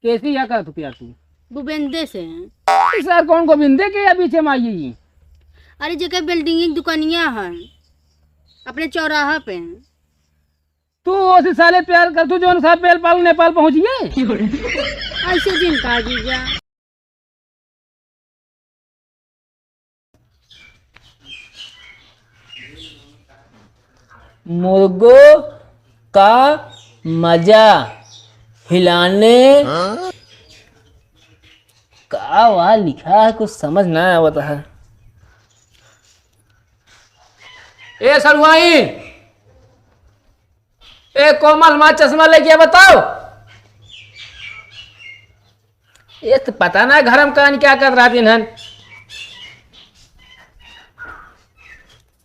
कैसी या कर यार तू? गोविंदे से हैं। सर कौन गोविंदे के या पीछे माई? अरे जगह बिल्डिंग दुकानिया है अपने चौराहा पे हैं। तू उसी साले प्यार कर तू जो सा नेपाल नेपाल पहुंचिए ऐसे दिन का जीजा। मुर्गों का मजा हिलाने का वहाँ लिखा है, कुछ समझ ना आता है। ए सरुआई, ए कोमल माँ चश्मा लेके बताओ। ये तो पता ना घर में कान क्या कर रहा दिन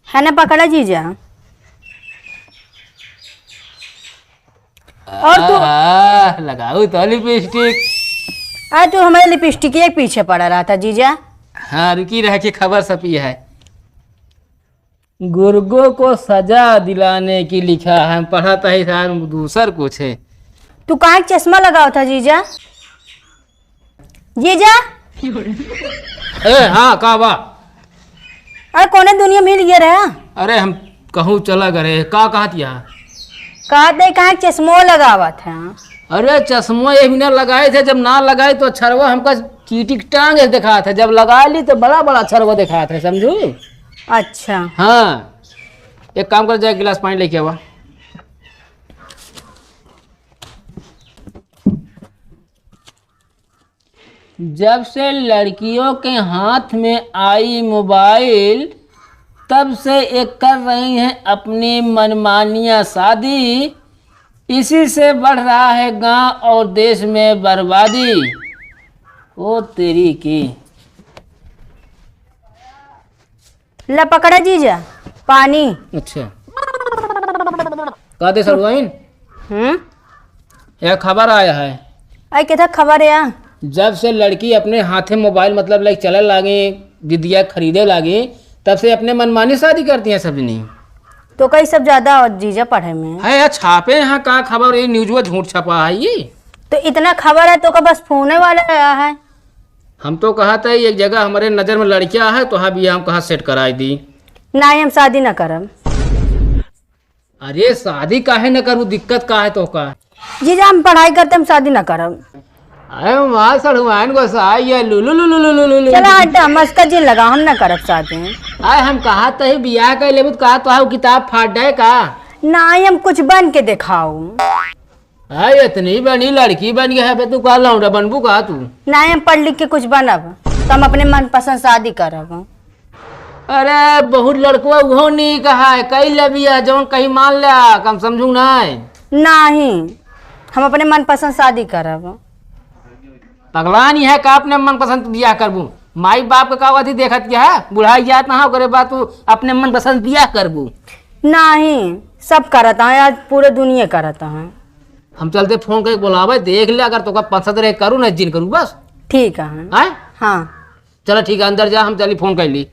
है ना पकड़ा जीजा। और तू लगाऊ तो लिपस्टिक। आज तो हमारे लिपस्टिक के पीछे पड़ा रहा था जीजा। हाँ रुकी रह के खबर सपी है। गुर्गों को सजा दिलाने की लिखा है, पढ़ा था ही था दूसर कुछ है। तू कहाँ चश्मा लगाओ था जीजा? जीजा ए हाँ का बा? अरे कौन दुनिया मिल गया रहा? अरे हम कहूँ चला करे का कहतिया? कहा दे कहाँ चश्मो लगावा था। अरे चश्मा ये बिना लगाए थे, जब ना लगाए तो अक्षरवा हमका चीटी टांग दिखा था, जब लगा ली तो बड़ा बड़ा अक्षरवा दिखा था, समझू? अच्छा हाँ एक काम कर, जाए गिलास पानी लेके आवा। जब से लड़कियों के हाथ में आई मोबाइल, तब से एक कर रही हैं अपनी मनमानियां शादी। इसी से बढ़ रहा है गांव और देश में बर्बादी। ओ तेरी की। ला पकड़ा जीजा पानी। अच्छा कहते सरुआइन, यह खबर आया है। आई क्या था खबर है? जब से लड़की अपने हाथे मोबाइल मतलब लाइक चले लागे, विद्या खरीदे लागे, तब से अपने मनमानी शादी करती हैं सब नहीं। तो कई सब ज्यादा और जीजा पढ़े में है यार, छापे यहाँ का खबर, ये न्यूज में झूठ छपा है ये। तो इतना खबर है तो का बस फोन वाला आया है। हम तो कहा था एक जगह हमारे नजर में लड़कियां है तो हाँ भी हम कहाँ सेट कराई दी। ना हम शादी न करब। अरे शादी काहे न करूँ, दिक्कत का है तो का? जीजा हम पढ़ाई करते हम शादी न करब। अरे माँ सड़ुआन को सहाय है लुलु लुलु लुलु लुलु। चला हटा मस्का जी लगा हम न करब शादी। आए हम कहा तो बियाह कर लेबू, कहा तो है किताब फाट जाए का? ना हम कुछ बन के दिखाऊ। अरे इतनी बनी लड़की बन गया है, तू कहा लौंडा बनबू कहा तू? ना हम पढ़ लिख के कुछ बनब तो हम अपने मन पसंद शादी करब। अरे बहुत लड़कुआ वो नहीं कहा है, कई लबिया जौन कहीं मान लिया कम समझू नहीं हम अपने मन पसंद शादी करब। पगला नहीं है का अपने मन पसंद बियाह करबू? माई बाप का अवधि देखत क्या है, बुढ़ाई जात ना करे बात तू अपने मन पसंद बियाह करबू? नहीं सब करता है, आज पूरे दुनिया करता है। हम चलते फोन करके बुलावे, देख ले, अगर तो पसंद रहे करूँ ना जिन करूँ बस। ठीक है हैं? हाँ चलो ठीक है, अंदर जा, हम चली फोन कर ली।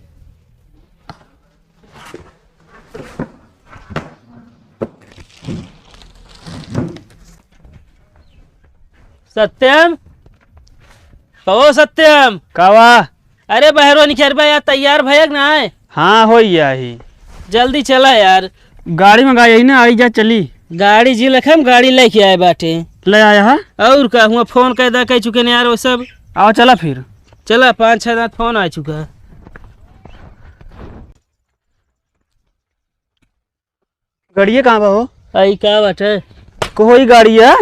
सत्यम, कहो सत्यम कावा। अरे बहरो निखर भाई यार, तैयार भयक ना है? हाँ हो ही जल्दी चला यार। गाड़ी मंगाई यही ना, आई जा चली। गाड़ी जी लखम गाड़ी लेके आए बाटे। ले आया है और का हुआ फोन कह चुके न यार वो सब। आओ चला फिर। चला 5-6 रात फोन आ चुका है। गाड़िया कहाँ बा हो? आई का बाटे? कोई गाड़ी है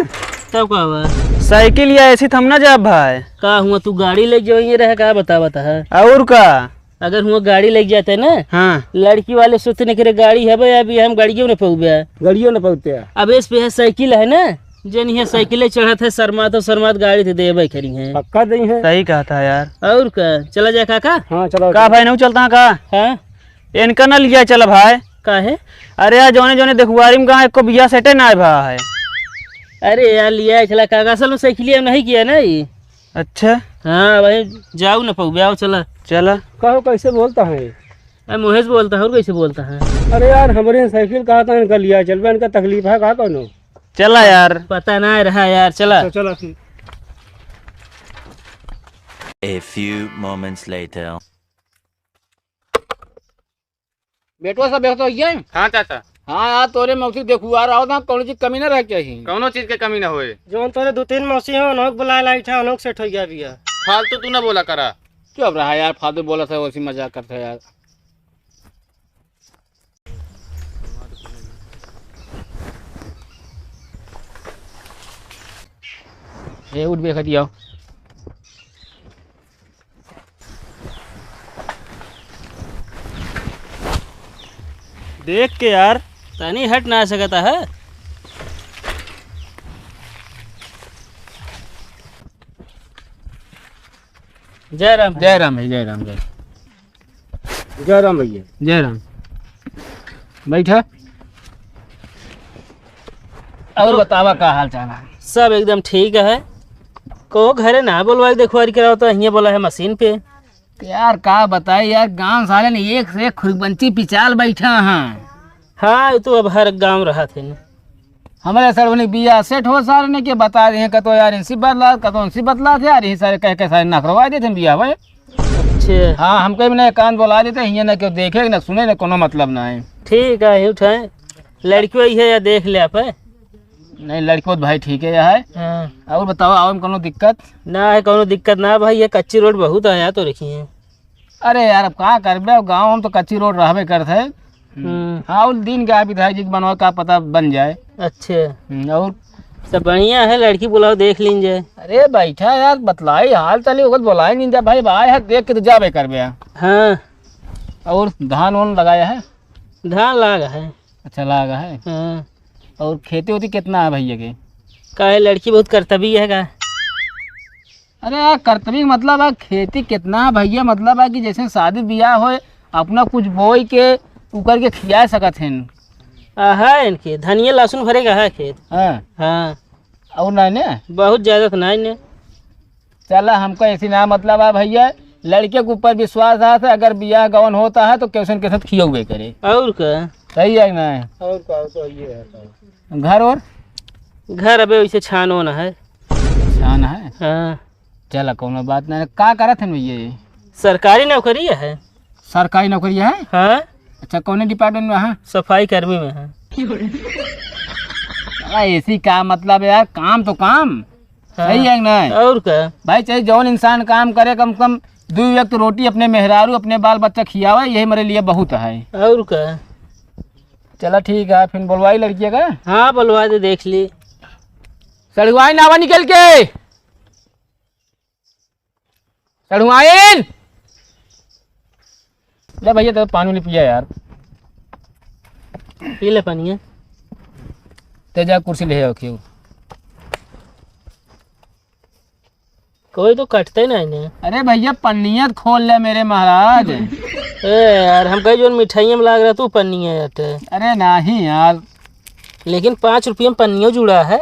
तब का बा? साइकिल या ऐसी थम ना जा भाई। का हुआ तू गाड़ी लेके जाइए रहे का बता है? और का अगर हुआ गाड़ी लेके जाते ना, हाँ लड़की वाले सोचने के गाड़ी है भाई, अभी हम गाड़ियों न पहुँच गाड़ियों न पहुँचते अब इस पे है साइकिल है ना, जन यहाँ साइकिलें चढ़त है शर्मात गाड़ी थे दे खड़ी है। पक्का नहीं है। सही कहा था यार। और का चला जाए काका? हाँ चलो का भाई नहीं चलता का? हाँ इनका ना लिया चला भाई। का है? अरे यार जोने जोने देखुआरी में कहा बिया सेटे ना है भाई। अरे यार लिया चला काका, असल साइकिल नहीं किया ना ये। अच्छा हाँ भाई जाऊ न पऊ आओ चला। चला कहो कैसे बोलता है? मोहेश बोलता है और कैसे बोलता है? अरे यार हमारे साइकिल कहा था इनका लिया चल, इनका तकलीफ है कहा कौन? चला यार। पता ना रहा यार, चला चला A few moments later. बेटवा सब व्यस्त हो गया है? हाँ चाचा, हाँ यार तोरे मौसी देखू आ रहा था कौन चीज कमी ना रह चाहिए। कौनो चीज के कमी ना होए। जो तोरे 2-3 मौसी हैं उन्होंने बुला लाई था, उन्होंने सेट हो गया बिया। फालतू तू ना बोला करा। चुप रहा यार, फालतू बोला था वैसी मजाक करता यार। ये उठ बेखत आओ। देख के यार तनी हट ना सकता है। जय राम। जय राम भाई, जय राम, जय राम भैया, जय राम। बैठा और बतावा का हाल चाल है? सब एकदम ठीक है। को घरे ना बोलवा देखवारी कराओ तो यहाँ बोला है मशीन पे। यार का बताए यार, गांव साले ने एक से एक खुरबंची पिचाल बैठा हैं। हाँ ये तो अब हर गांव रहा थे न। हमारे सर बिया सेट हो सारे ने के बता रहे हैं कतो यार इसी बदला कतो इसी बदला थे यार, यही सारे कह के सारे ना करवा देते बिया भाई। अच्छे हाँ हमको भी ना कान बोला देते हैं, ना क्यों देखे ना सुने ना कोनो मतलब ना है। ठीक है उठाए। लड़की वही है या देख ले आप है? नहीं लड़को तो भाई ठीक है यार। हाँ। और बताओ आओ में कोनो दिक्कत? ना है कोनो दिक्कत ना भाई, ये कच्ची रोड बहुत आया तो रखी है। अरे यार अब कहाँ करबे, गाँव हम तो कच्ची रोड रहबे करते। हाँ उस दिन क्या विधायक जी बनवा का पता बन जाए। अच्छे और सब बढ़िया है, लड़की बुलाओ देख लीजिए। अरे बैठा यार बतलाई हाल चाल ही बोलाई नहीं जा भाई, भाई है देख के तो जाबे करबे। हाँ। और धान वान लगाया है? धान लागा है। अच्छा लगा है। हाँ। और खेती होती कितना है भैया के? का है लड़की बहुत कर्तव्य है का? अरे यार कर्तव्य मतलब है खेती कितना है भैया, मतलब है कि जैसे शादी ब्याह हो अपना कुछ बोई के उकर के खिया सकत हैं। है इनके धनिया लहसुन भरेगा है खेत। हाँ हाँ। और नहीं ने बहुत ज़्यादा तो नहीं ने। चला हमको ऐसी ना मतलब है भैया, लड़के के ऊपर विश्वास है, अगर ब्याह गवन होता है तो कैसे के साथ खिया हुए करे। और का सही है ना? और का तो ये है। घर और घर अबे वैसे छान होना है। छान है। हाँ। चला कोनो बात नहीं। का करत है भैया ये? सरकारी नौकरी है। सरकारी नौकरी है? हाँ। अच्छा कौन डिपार्टमेंट में है? सफाई कर्मी में है। ऐसी का मतलब है यार, काम तो काम। हाँ। सही है ना? और का भाई चाहे जौन इंसान काम करे कम से कम 2 वक्त रोटी अपने मेहरारू अपने बाल बच्चा खियावा, यही मेरे लिए बहुत है। और का चला ठीक है फिर बोलवाई लड़की का। हाँ बुलवा दे देख ली। सड़ुआई नावा निकल के सड़ुआइन ले भैया, तो पानी नहीं पिया यार। पी ले पानी। तेजा कुर्सी ले आओ क्यों? कोई तो कटते ही नहीं। अरे भैया पन्नियत खोल ले मेरे महाराज। ए यार हम कहीं जो मिठाइयाँ में लाग रहा तू पन्नी है। अरे नहीं यार, लेकिन 5 रुपये में पन्नियों जुड़ा है।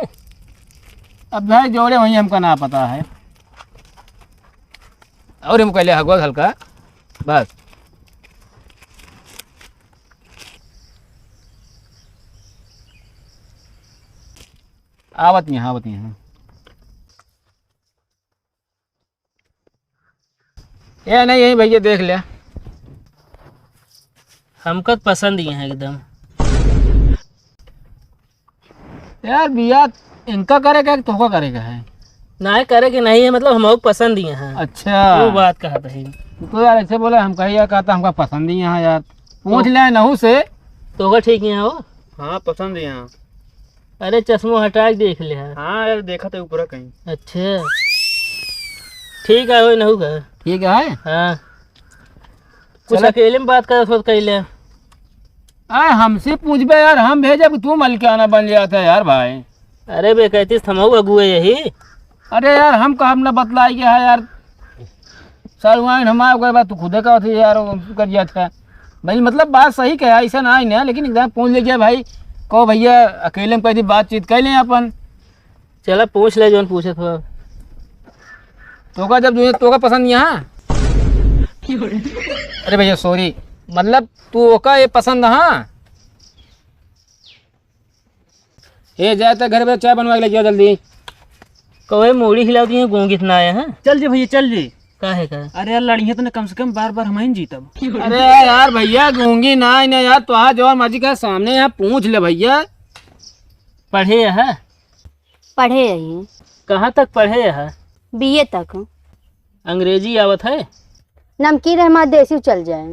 अब भाई जोड़े वही हमको ना पता है। और हम कहले हगवा हल्का बस। आवत यहाँ ये नहीं यही भैया देख ले। हमको तो पसंद ही है एकदम। यार बिया इनका करेगा कि तुमको करेगा है? ना करे कि नहीं है, मतलब हमको पसंद ही है। अच्छा वो बात कहा था। तो यार ऐसे बोले हम कही कहता हमका पसंद ही यहाँ यार, पूछ ले नहू से। तो होगा ठीक है वो। हाँ पसंद है यहाँ। अरे चश्मो हटा के देख ले। हाँ यार देखा था ऊपर कहीं। अच्छा ठीक है वही नहू का। ठीक है। हाँ कुछ अकेले में बात कर कह ले। अरे हमसे पूछबे यार, हम भेजे तू मलिकाना बन जाता है यार भाई। अरे बे कहती थमाऊ अगुए यही। अरे यार हम का हमने बतलाई गया है यार, सर वहाँ हमारे कोई बात तू खुदे का थी यार कर दिया था भाई। मतलब बात सही कहा ऐसा ना ही ना, लेकिन एकदम पूछ ले गया भाई को भैया अकेले में कहीं बातचीत कर लें अपन। चला पूछ ले जो पूछे थोड़ा। तो का जब तो का पसंद यहाँ। अरे भैया सॉरी, मतलब तू का ये पसंद। हाँ ये जाए तो घर पे चाय बनवा के लेके आओ जल्दी। कहे मूड़ी खिला दिए गूंग कितना आया है। चल जी भैया चल जी। काहे का? अरे यार लड़िए तो कम से कम बार बार हम ही जीतब। अरे यार भैया गूंगी ना ही ना यार, तो जो मर्जी का सामने यहाँ पूछ ले भैया। पढ़े है? पढ़े रही कहाँ तक पढ़े है? बीए तक। अंग्रेजी आवत है? नमकीन रहमा देसी चल जाए।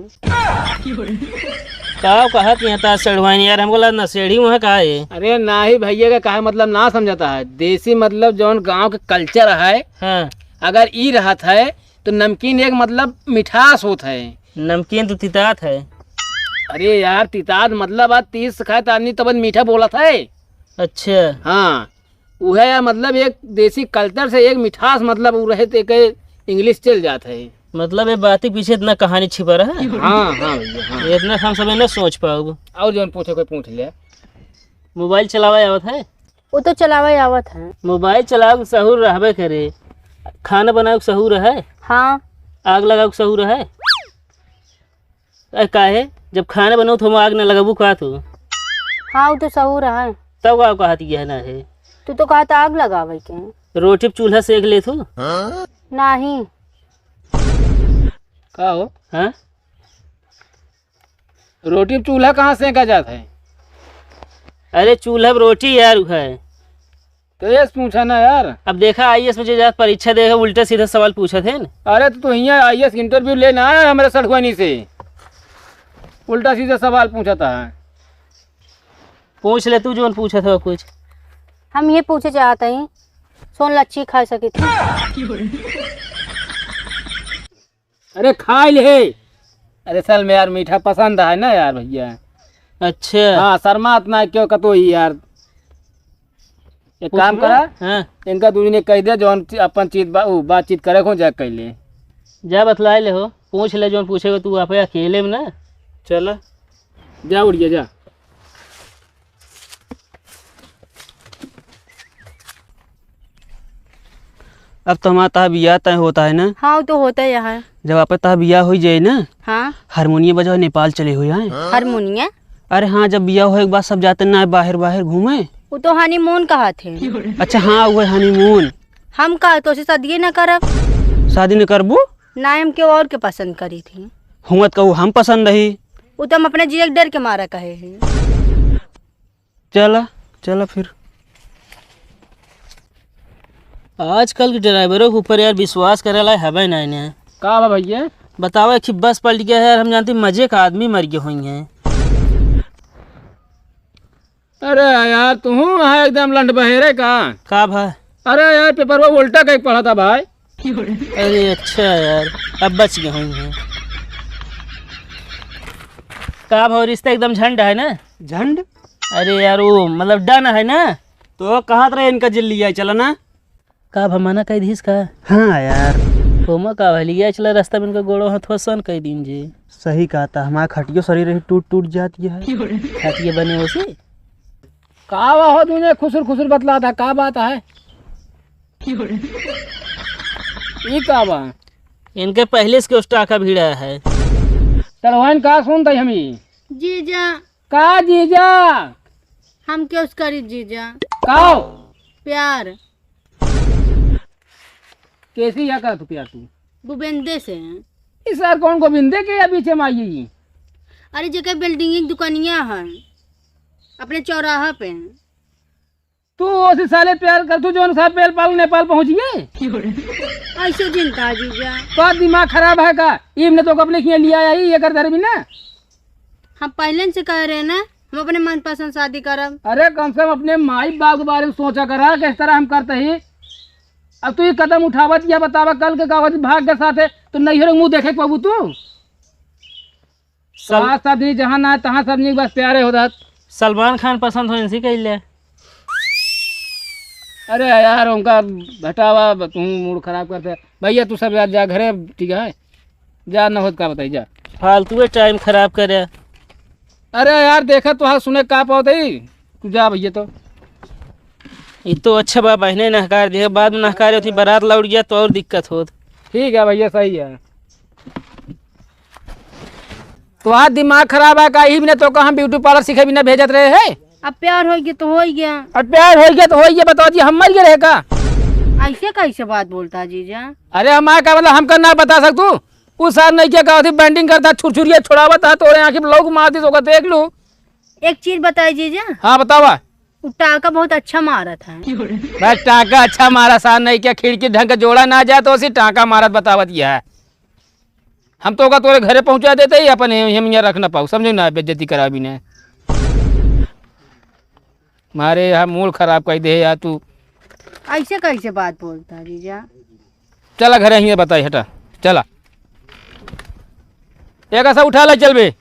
का कहत यहाँ ता सड़वाइन यार, हमको लगा नशेड़ी वहाँ का है। अरे ना ही भैया का कहा मतलब ना समझाता है। देसी मतलब जौन गांव के कल्चर है, हाँ अगर ई रहत है तो नमकीन एक मतलब मिठास होता है। नमकीन तो तितात है। अरे यार तिताद मतलब आज 30 खाए तो आदमी तब मीठा बोला था। अच्छा हाँ वह यार मतलब एक देसी कल्चर से एक मिठास मतलब वो रहे थे के इंग्लिश चल जाता है। मतलब ये बात के पीछे इतना कहानी छिपा रहा है। हाँ हाँ भैया हाँ। इतना हम सब न सोच पाओ। और जौन पूछे कोई पूछ ले। मोबाइल चलावा आवत है? वो तो चलावे आवत है। मोबाइल चलाओ सहूर रहबे करे, खाना बनाओ सहूर है, हाँ आग लगाओ सहूर है। काहे जब खाना बनाओ तो हम आग न लगाबू का तू? हाँ वो तो सहूर है। तब का कहती है ना है? तू तो कहा था आग लगावे के। रोटी पे चूल्हा सेक ले तू? नहीं का हो? हाँ रोटी पे चूल्हा कहाँ सेका जाता है? अरे चूल्हा पे रोटी यार है। तो ये पूछा ना यार। अब देखा आईएएस में जो परीक्षा देगा उल्टा सीधा सवाल पूछा थे ना। अरे तो यहाँ आईएएस इंटरव्यू लेना है हमारे सड़खवानी से, उल्टा सीधा सवाल पूछा था। पूछ ले तू जो पूछा था कुछ। हम ये पूछे चाहते हैं सोन लच्छी खा सके थे। अरे खा ले। अरे सल में यार मीठा पसंद है ना यार भैया। अच्छा हाँ शर्मा इतना क्यों कतो ही यार। एक काम करा, हाँ इनका दूरी ने कह दे जो अपन चीज बातचीत करे को जा कह ले। जा बतलाए ले हो, पूछ ले जो पूछेगा तू आप अकेले में ना। चल जा उड़िए जा। अब तो हमारा तहा बियाह तय होता है ना। हाँ वो तो होता है यहाँ। जब आप तहा बियाह हो जाए ना, हाँ हारमोनियम बजाओ नेपाल चले हुए हैं। हारमोनिया। अरे हाँ जब बियाह हो एक बार सब जाते ना बाहर बाहर घूमे। वो तो हनीमून कहा थे। अच्छा हाँ वो हनीमून। हम कहा तो उसे शादी न करब। शादी न करबू? ना हम क्यों और के पसंद करी थी। हुमत कहू हम पसंद रही। वो तो हम अपने जीवन के डर के मारा कहे हैं। चला चला फिर। आजकल के ड्राइवरों के ऊपर यार विश्वास करे ला है ना इन्हें। का बा भैया? बताओ कि बस पलट गया है यार, हम जानते मजे का आदमी मर गए हुई हैं। अरे यार तू है एकदम लंड बहेरे का भाई? अरे यार पेपर वो उल्टा कहीं पढ़ा था भाई। अरे अच्छा यार अब बच गए हुई हैं। का भाई रिश्ता एकदम झंड है ना? झंड? अरे यार वो मतलब डन है ना। तो कहा रहे इनका जिल लिया चला ना। का भमाना कह दीस का? हाँ यार होमा का लिया चला रास्ता में इनका गोड़ो हाथ सन कह दिन जी। सही कहा था, हमारा खटियो शरीर रही टूट टूट जाती है। खटिए बने वैसे का हो तूने खुसुर खुसुर बतला था का बात है? ये का बा? इनके पहले से स्टाका भिड़ा है। तरवान का सुनता हमी जीजा। का जीजा? हम क्या उस करी जीजा? का प्यार कैसी या कर तू प्यार तू? गोविंदे से हैं। इस यार कौन गोविंदे के या पीछे में आई? अरे जगह बिल्डिंग की दुकानियां हैं अपने चौराहा पे हैं। तू उसी साले प्यार कर तू जो सा पेल पाल नेपाल पहुंचिए। ऐसे दिन का जीजा। तो दिमाग खराब है का? इम ने तो अपने किए लिया आई ये कर दर भी ना। हम पहले से कह रहे हैं ना हम अपने मनपसंद शादी करब। अरे कम से कम अपने माई बाप के बारे में सोचा करा किस तरह हम करते ही। अब तू ये कदम उठावत या बतावा कल के कागज भाग के साथ है तो नहीं हो मुंह देखे पाबू तू। साथ आदमी जहाँ ना तहाँ सब नहीं बस प्यारे हो जात। सलमान खान पसंद हो इनसे कह ले। अरे यार उनका घटावा तू मूड खराब करते भैया। तू सब यार जा घरे ठीक है जा न होत का बताई जा। फालतू टाइम खराब करे। अरे यार देखा तो हाँ सुने का पाओ तू जा भैया। तो ये तो अच्छा बा बहने नहकार दिया बाद में नहकार होती बारात लौट गया तो और दिक्कत हो। ठीक है भैया सही है। तो आज दिमाग खराब है का? ही भी तो कहाँ ब्यूटी पार्लर सीखे बिना भेजत रहे है। अब प्यार हो गया तो हो ही गया। और प्यार हो गया तो हो गया बताओ जी हम मर गए रहेगा। ऐसे कैसे बात बोलता जीजा? अरे हमारे का मतलब हमका ना बता सकतू उस साल नहीं क्या कहा थी बैंडिंग करता छुरछुरिया छुड़ावा था तोरे आँखी में लोग मार दी तो देख लूँ। एक चीज बताइए जीजा, हाँ बतावा। वो टाका बहुत अच्छा मारा था। बस टाका अच्छा मारा सान नहीं क्या खिड़की ढंग का जोड़ा ना जाए तो उसी टाका मारत बतावत यह है। हम तो का तोरे घरे पहुंचा देते ही अपन हम यहाँ रख ना पाऊ समझो ना बेइज्जती करा भी ने मारे यहाँ मूड खराब कर दे यार तू। ऐसे कैसे बात बोलता जीजा? चला घरे ही बताई हटा चला एक ऐसा उठा ला चल बे।